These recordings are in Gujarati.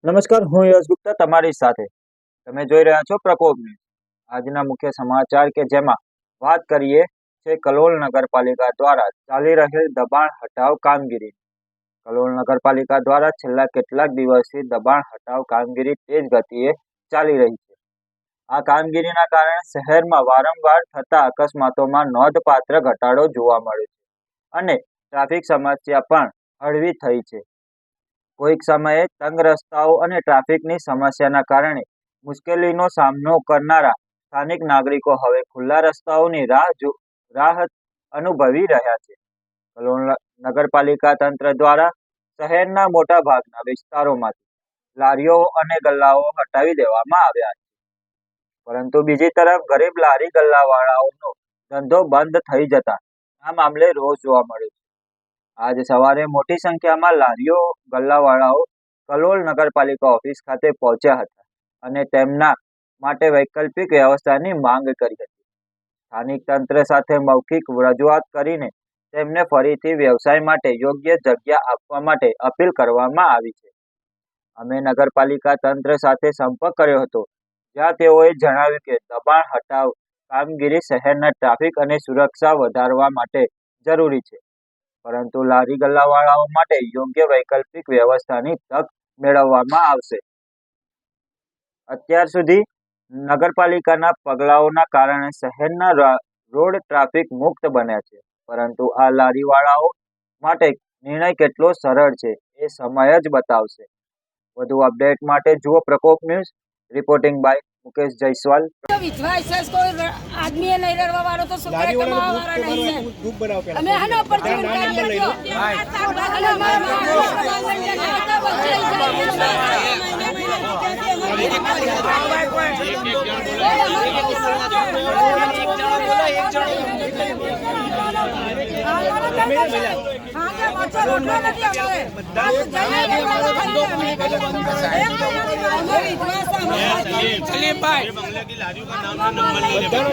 નમસ્કાર, હું યશ ગુપ્તા તમારી સાથે. તમે જોઈ રહ્યા છો પ્રકોપ ન્યૂઝ. આજના મુખ્ય સમાચાર કે જેમાં વાત કરીએ છે કલોલ નગરપાલિકા દ્વારા ચાલી રહેલ દબાણ હટાવ કામગીરી. કલોલ નગરપાલિકા દ્વારા છેલ્લા કેટલાક દિવસથી દબાણ હટાવ કામગીરી તેજ ગતિએ ચાલી રહી છે. આ કામગીરીના કારણે શહેરમાં વારંવાર થતા અકસ્માતોમાં નોંધપાત્ર ઘટાડો જોવા મળ્યો છે અને ટ્રાફિક સમસ્યા પણ હળવી થઈ છે. કોઈક સમયે તંગ રસ્તાઓ અને ટ્રાફિકની સમસ્યાના કારણે મુશ્કેલીનો સામનો કરનારા સ્થાનિક નાગરિકો હવે ખુલ્લા રસ્તાઓની રાહ અનુભવી રહ્યા છે. કલોલ નગરપાલિકા તંત્ર દ્વારા શહેરના મોટા ભાગના વિસ્તારોમાંથી લારીઓ અને ગલ્લાઓ હટાવી દેવામાં આવ્યા છે, પરંતુ બીજી તરફ ગરીબ લારી ગલ્લાવાળાઓનો ધંધો બંધ થઈ જતા આ મામલે રોષ જોવા મળ્યો છે. આજ સવારે મોટી સંખ્યામાં લારીઓ ગલ્લાવાળાઓ કલોલ નગરપાલિકા ઓફિસ ખાતે પહોંચ્યા હતા અને તેમના માટે વૈકલ્પિક વ્યવસ્થાની માંગ કરી હતી. સ્થાનિક તંત્ર સાથે મૌખિક રજૂઆત કરીને તેમને ફરીથી વ્યવસાય માટે યોગ્ય જગ્યા આપવા માટે અપીલ કરવામાં આવી છે. અમે નગરપાલિકા તંત્ર સાથે સંપર્ક કર્યો હતો, જ્યાં તેઓએ જણાવ્યું કે દબાણ હટાવ કામગીરી શહેરના ટ્રાફિક અને સુરક્ષા વધારવા માટે જરૂરી છે, પરંતુ લારી ગલ્લાવાળાઓ માટે યોગ્ય વૈકલ્પિક વ્યવસ્થાની તક મેળવવામાં આવશે. અત્યાર સુધી નગરપાલિકાના પગલાઓના કારણે શહેરના રોડ ટ્રાફિક મુક્ત બન્યા છે, પરંતુ આ લારીવાળાઓ માટે નિર્ણય કેટલો સરળ છે એ સમય જ બતાવશે. વધુ અપડેટ માટે જુઓ Prakop news. Reporting by Mukesh Jaiswal. વિશ્વાસ છે કોઈ આદમી નહીં રડવા વાળો તો છોકરા કમાવા વાળા નહીં. અમે આનો પર જીવન કરીએ છો.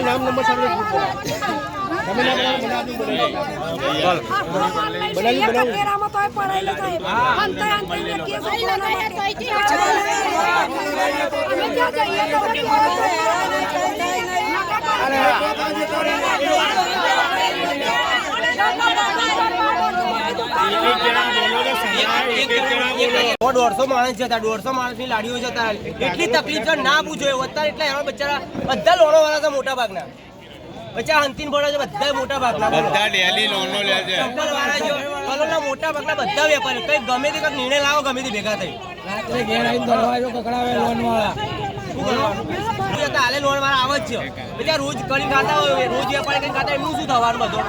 नाम नंबर दौड़सो माणस जता 150 माणसनी लाडीओ जता એટલી તકલીફ છે ના પૂછો એવું અત્યારે એટલે એનો બચારા બધા લોનો વાળા છે મોટા ભાગના બચ્ચા હંતીન ભણો છે બધા મોટા ભાગના બધા ડેલી લોનો લે છે સંપલ વાળા જો કલોના મોટા ભાગના બધા વેપારી કઈ ગમે તે કઈ નિર્ણય લાવો ગમે તે ભેગા થઈ રાત્રે ઘેર આવીને દરવાજો કકડાવે લોન વાળા હાલે લોન વાળા આવે જ છે બચ્ચા રોજ કરી ખાતા હોય રોજ વેપારી કઈ ખાતા એમનું શું થવાનું બધું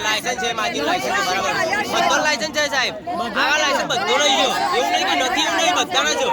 લાયસન્સ છે માજી લાયસન્સ બરાબર બધો લાયસન્સ છે સાહેબ આ લાયસન્સ બધો લઈ ગયો એવું નહીં કે નથી એવું નહીં બધાના છો